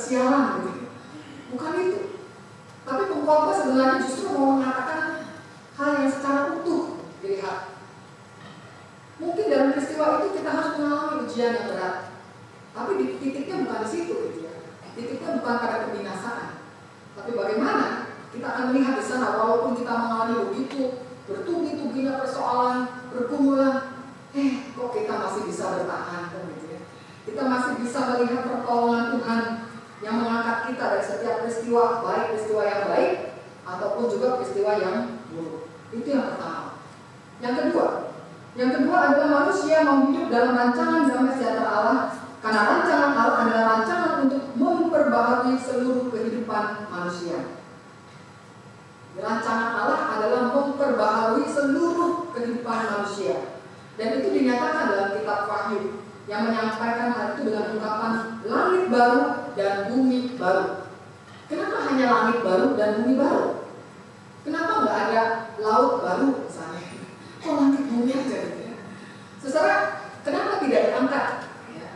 kesialan gitu. Bukan itu. Tapi pengkhotbah sebenarnya justru mau mengatakan hal yang secara utuh dilihat. Mungkin dalam peristiwa itu kita harus mengalami ujian yang berat. Tapi titiknya bukan di situ gitu ya. Titiknya bukan pada kebinasaan. Tapi bagaimana kita akan melihat di sana walaupun kita mengalami begitu bertubi-tubinya persoalan, pergumulan, kok kita masih bisa bertahan kan gitu ya. Kita masih bisa melihat pertolongan Tuhan yang mengangkat kita dari setiap peristiwa, baik peristiwa yang baik ataupun juga peristiwa yang buruk. Itu yang pertama. Yang kedua adalah manusia mau hidup dalam rancangan damai sejahtera Allah, karena rancangan Allah adalah rancangan untuk memperbaharui seluruh kehidupan manusia. Rancangan Allah adalah memperbaharui seluruh kehidupan manusia. Dan itu dinyatakan dalam kitab Wahyu yang menyampaikan hal itu dengan ungkapan langit baru dan bumi baru. Kenapa hanya langit baru dan bumi baru? Kenapa nggak ada laut baru misalnya? Kok langit bumi aja gitu ya? Saudara, kenapa tidak diangkat ya,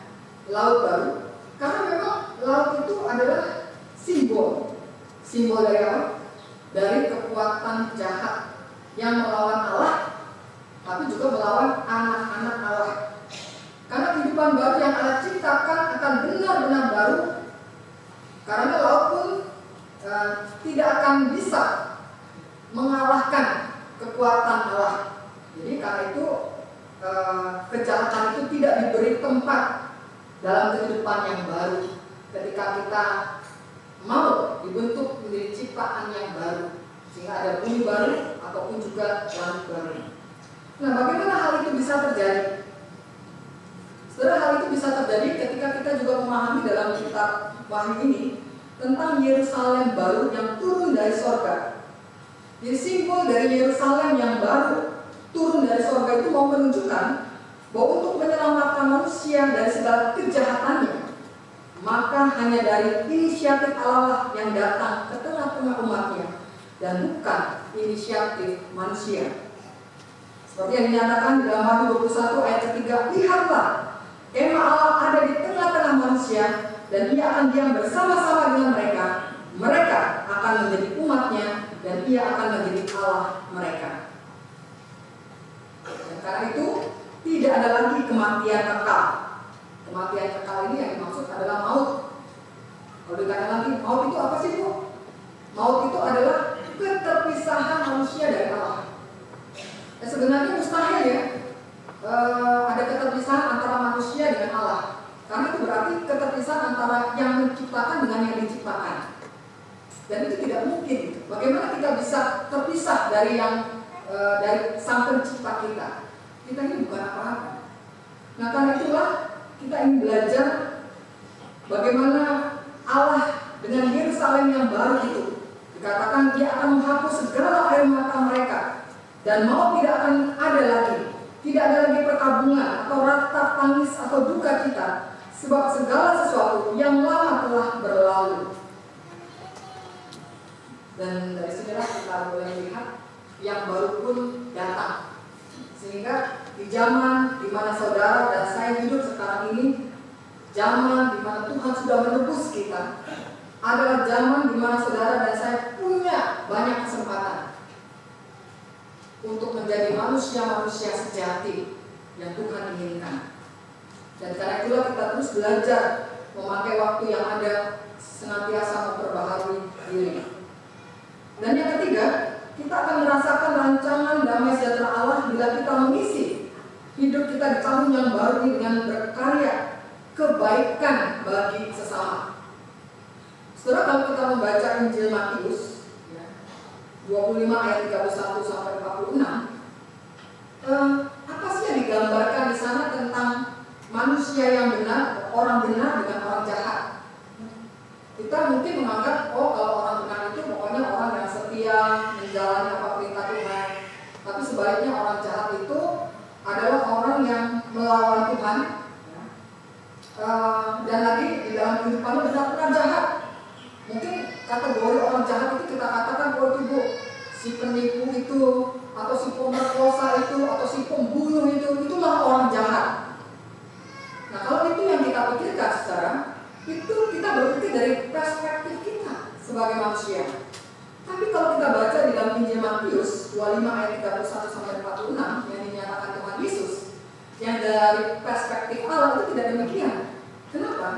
laut baru? Karena memang laut itu adalah simbol dari apa? Dari kekuatan jahat yang melawan Allah, tapi juga melawan anak-anak Allah. Karena kehidupan baru yang Allah ciptakan akan benar-benar baru. Karena laut pun tidak akan bisa mengalahkan kekuatan Allah. Jadi karena itu kejahatan itu tidak diberi tempat dalam kehidupan yang baru. Ketika kita mau dibentuk menjadi ciptaan yang baru, sehingga ada bumi baru ataupun juga langit baru. Nah, bagaimana hal itu bisa terjadi? Saudara, hal itu bisa terjadi ketika kita juga memahami dalam kitab Wahyu ini tentang Yerusalem baru yang turun dari sorga. Jadi simbol dari Yerusalem yang baru turun dari sorga itu mau menunjukkan bahwa untuk menyelamatkan manusia dari segala kejahatannya, maka hanya dari inisiatif Allah yang datang ke tengah-tengah umatnya dan bukan inisiatif manusia. Seperti yang dinyatakan dalam Wahyu 21 ayat ketiga, lihatlah, kemah Allah ada di tengah-tengah manusia dan Ia akan diam bersama-sama dengan mereka. Mereka akan menjadi umatnya dan Ia akan menjadi Allah mereka. Dan karena itu tidak ada lagi kematian kekal. Kematian kekal ini yang dimaksud adalah maut. Kalau dikatakan lagi, maut itu apa sih, Bu? Maut itu adalah keterpisahan manusia dari Allah. Ya, sebenarnya mustahil ya ada keterpisahan antara manusia dengan Allah. Karena itu berarti keterpisahan antara yang menciptakan dengan yang diciptakan. Dan itu tidak mungkin. Bagaimana kita bisa terpisah dari dari Sang Pencipta kita? Kita ini bukan apa-apa. Nah, karena itulah kita ingin belajar bagaimana Allah dengan Yerusalem yang baru itu dikatakan Dia akan menghapus segala air mata mereka dan maut tidak akan ada lagi. Tidak ada lagi perkabungan atau ratap tangis atau duka cita, sebab segala sesuatu yang lama telah berlalu. Dan dari sinilah kita boleh melihat yang baru pun datang. Sehingga di zaman di mana saudara dan saya hidup sekarang ini, zaman di mana Tuhan sudah menebus kita, adalah zaman di mana saudara dan saya punya banyak kesempatan untuk menjadi manusia-manusia sejati yang Tuhan inginkan. Dan karena itulah kita terus belajar memakai waktu yang ada, senantiasa memperbaharui diri. Dan yang ketiga, kita akan merasakan rancangan damai sejahtera Allah bila kita mengisi hidup kita di tahun yang baru ini dengan berkarya kebaikan bagi sesama. Setelah kalau kita membaca Injil Matius 25 ayat 31 sampai 46, apa sih yang digambarkan di sana tentang manusia yang benar, orang benar dengan orang jahat? Kita mungkin menganggap, oh kalau orang benar itu pokoknya orang yang setia, menjalani apa perintah Tuhan. Tapi sebaliknya orang jahat itu adalah orang yang melawan Tuhan. Dan lagi di dalam kehidupannya benar-benar jahat. Mungkin kategori orang jahat itu kita katakan, oh itu Bu, si penipu itu, atau si pemerkosa itu, atau si pembunuh itu, itulah orang jahat. Nah kalau itu yang kita pikirkan sekarang, itu kita berpikir dari perspektif kita sebagai manusia. Tapi kalau kita baca di dalam Injil Matius 25 ayat 31 sampai 46 yang dinyatakan Tuhan Yesus, yang dari perspektif Allah itu tidak demikian. Kenapa?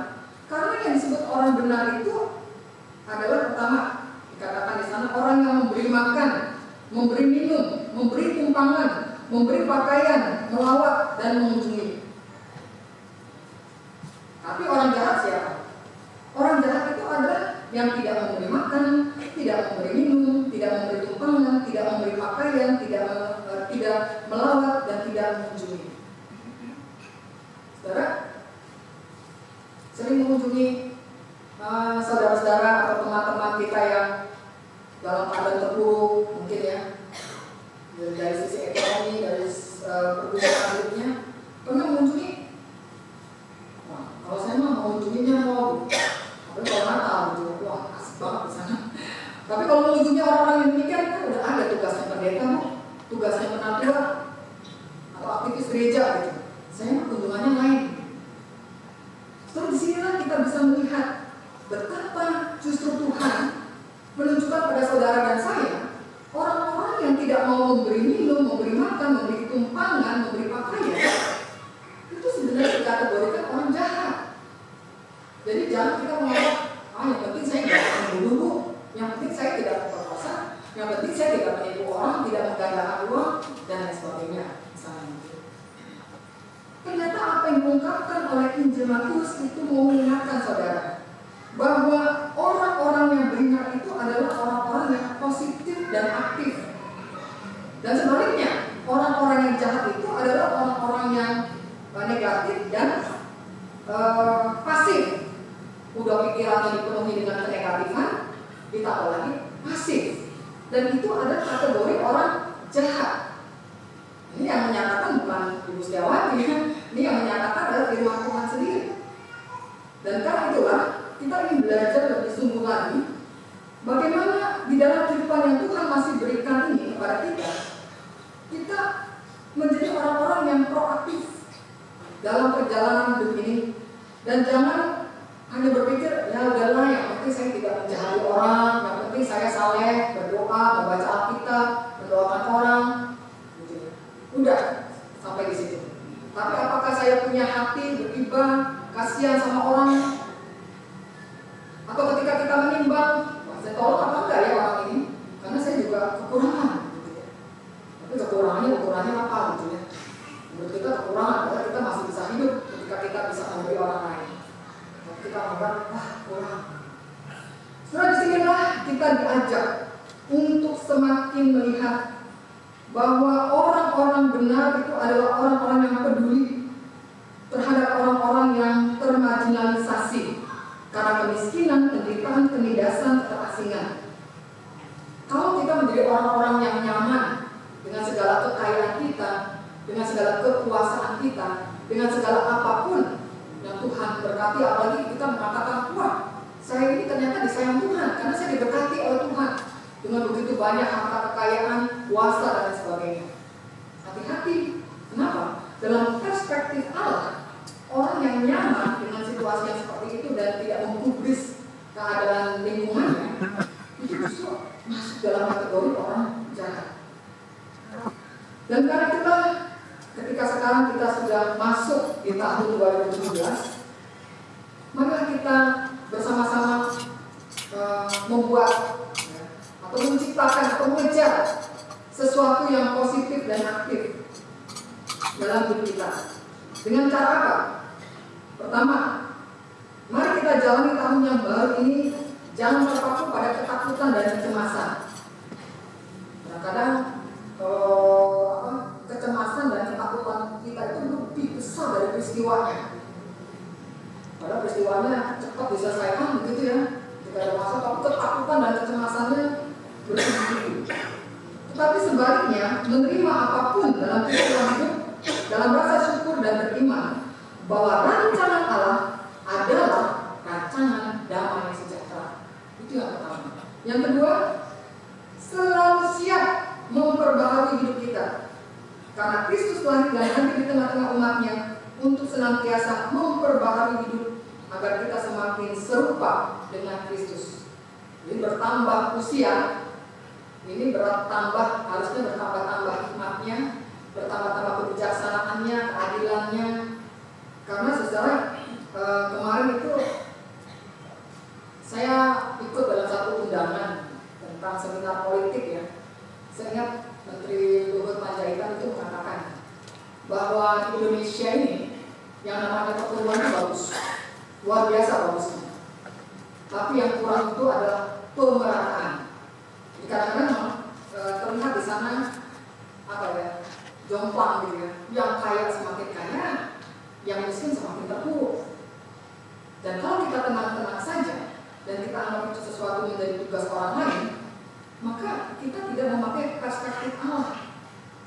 Karena yang disebut orang benar itu adalah pertama dikatakan di sana orang yang memberi makan, memberi minum, memberi tumpangan, memberi pakaian, melawat dan mengunjungi. Tapi orang jahat siapa? Orang jahat itu adalah yang tidak memberi makan, tidak memberi minum, tidak memberi tumpangan, tidak memberi pakaian, tidak melawat dan tidak mengunjungi. Saudara, sering mengunjungi saudara-saudara atau teman-teman kita yang dalam keadaan terpuruk, mungkin ya, dari sisi ekonomi, dari pergumulan hidupnya, pernah mengunjungi? Wah, kalau saya mah mengunjunginya mau, tapi kalau Natal gitu, wah asik banget di sana. Tapi kalau mengunjungi orang-orang yang demikian kan udah ada tugasnya pendeta, tugasnya penatua atau aktivis gereja gitu. Saya mah kunjungannya lain. Terus disinilah kita bisa melihat betapa justru Tuhan menunjukkan pada saudara dan saya orang-orang yang tidak mau memberi minum, memberi makan, memberi tumpangan, memberi pakaian, itu sebenarnya dikategorikan orang jahat. Jadi jangan kita mengatakan, yang penting saya tidak membunuh, yang penting saya tidak memperkosa, yang penting saya tidak menipu orang, tidak menggandakan uang dan lain sebagainya. Misalnya. Ternyata apa yang diungkapkan oleh Injil Matius itu mau mengingatkan saudara bahwa orang-orang yang benar itu adalah orang-orang yang positif dan aktif. Dan sebaliknya, orang-orang yang jahat itu adalah orang-orang yang negatif dan pasif. Udah pikirannya dipenuhi dengan kenegatifan, ditambah lagi pasif. Dan itu adalah kategori orang jahat. Ini yang menyatakan bukan Ibu Setiawati, ini yang menyatakan adalah firman Tuhan sendiri. Dan karena itulah kita ingin belajar lebih sungguh lagi bagaimana di dalam kehidupan yang Tuhan masih berikan ini kepada kita menjadi orang-orang yang proaktif dalam perjalanan hidup ini. Dan jangan hanya berpikir, ya udahlah, yang penting saya tidak menjahati orang, yang penting saya saleh, berdoa, membaca Alkitab, mendoakan orang. Udah sampai di situ. Tapi apakah saya punya hati beriba, kasihan sama orang? Atau ketika kita menimbang, saya tolong apa enggak ya orang ini? Karena saya juga kekurangan. Tapi kekurangannya apa gitu ya? Menurut kita kekurangan adalah kita masih bisa hidup ketika kita bisa memberi orang lain. Tapi kita menganggap, kurang. Setelah disinilah kita diajak untuk semakin melihat bahwa orang-orang benar itu adalah orang-orang yang peduli terhadap orang-orang yang termarginalisasi karena kemiskinan, penderitaan, penindasan, keterasingan. Kalau kita menjadi orang-orang yang nyaman dengan segala kekayaan kita, dengan segala kekuasaan kita, dengan segala apapun yang Tuhan berkati, apalagi kita mengatakan, wah, saya ini ternyata disayang Tuhan karena saya diberkati oleh Tuhan dengan begitu banyak harta kekayaan, kuasa dan lain sebagainya. Hati-hati. Kenapa? Dalam perspektif Allah, orang yang nyaman dengan situasi yang seperti itu dan tidak menggubris keadaan lingkungannya, itu justru masuk dalam kategori orang jahat. Dan karena kita, ketika sekarang kita sudah masuk di tahun 2017, maka kita bersama-sama membuat atau menciptakan atau mengejar sesuatu yang positif dan aktif dalam hidup kita. Dengan cara apa? Pertama, mari kita jalani tahun yang baru ini jangan terpaku pada ketakutan dan kecemasan. Kadang-kadang kecemasan dan ketakutan kita itu lebih besar dari peristiwanya. Padahal peristiwanya cepat diselesaikan begitu ya. Jika ada masalah, tapi ketakutan dan kecemasannya bersembunyi. Tetapi sebaliknya, menerima apapun dalam kehidupan hidup dalam rasa syukur dan beriman bahwa rancangan Allah adalah rancangan damai sejahtera. Itu yang pertama. Yang kedua, selalu siap memperbaharui hidup kita, karena Kristus lahir dan hadir di tengah-tengah umatnya untuk senantiasa memperbaharui hidup agar kita semakin serupa dengan Kristus. Jadi bertambah usia, ini harusnya bertambah-tambah hikmatnya, bertambah-tambah kebijaksanaannya, keadilannya. Karena saudara, kemarin itu saya ikut dalam satu undangan tentang seminar politik ya. Saya ingat Menteri Luhut Panjaitan itu mengatakan bahwa di Indonesia ini yang namanya pertumbuhan bagus, luar biasa bagusnya. Tapi yang kurang itu adalah pemerataan. Jadi kadang-kadang terlihat di sana jomplang gitu ya. Yang kaya semakin kaya, yang miskin semakin terpuruk. Dan kalau kita tenang-tenang saja dan kita anggap itu sesuatu menjadi tugas orang lain, maka kita tidak memakai perspektif Allah,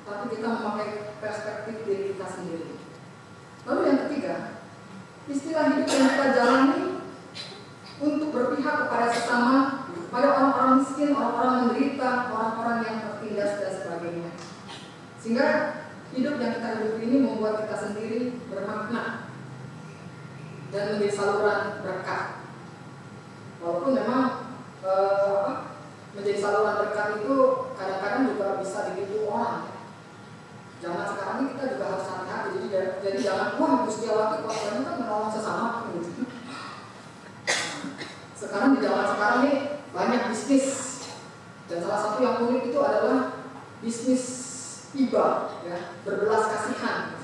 tapi kita memakai perspektif diri kita sendiri. Lalu yang ketiga, istilah hidup yang kita jalani untuk berpihak kepada sesama, pada orang-orang miskin, orang-orang menderita, orang-orang yang tertindas dan sebagainya. Sehingga hidup yang kita hidup ini membuat kita sendiri bermakna dan menjadi saluran berkat. Walaupun memang menjadi saluran berkat itu kadang-kadang juga bisa ditipu orang. Zaman sekarang ini kita juga harus hati-hati. Jadi jangan, wah Gustiawati kuasanya kan menolong sesama gitu. Sekarang di zaman sekarang ini banyak bisnis, dan salah satu yang unik itu adalah bisnis iba, ya, berbelas kasihan.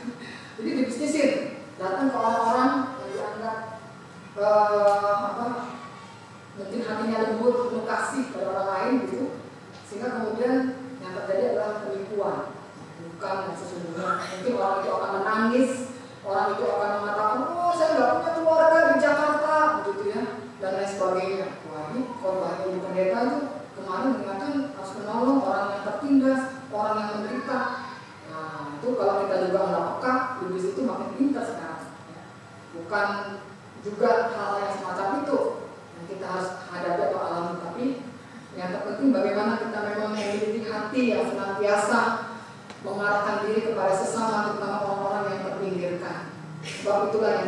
Jadi dibisnisin, datang ke orang-orang yang dianggap mungkin hatinya lembut, penuh kasih pada orang lain gitu, sehingga kemudian yang terjadi adalah penipuan, bukan yang sesungguhnya. Mungkin orang itu akan menangis, orang itu akan mengatakan, oh saya nggak punya keluarga di Jakarta, begitu ya, dan lain sebagainya. Wah, ini khotbah Ibu Pendeta itu kemarin mengatakan harus menolong orang yang tertindas, orang yang menderita. Nah, itu kalau kita juga nggak peka, iblis itu makin pintar sekarang. Bukan juga hal yang semacam itu yang kita harus hadapi atau alami, tapi yang terpenting bagaimana kita memang memiliki hati yang senantiasa mengarahkan diri kepada sesama, terutama orang-orang yang terpinggirkan. Sebab itulah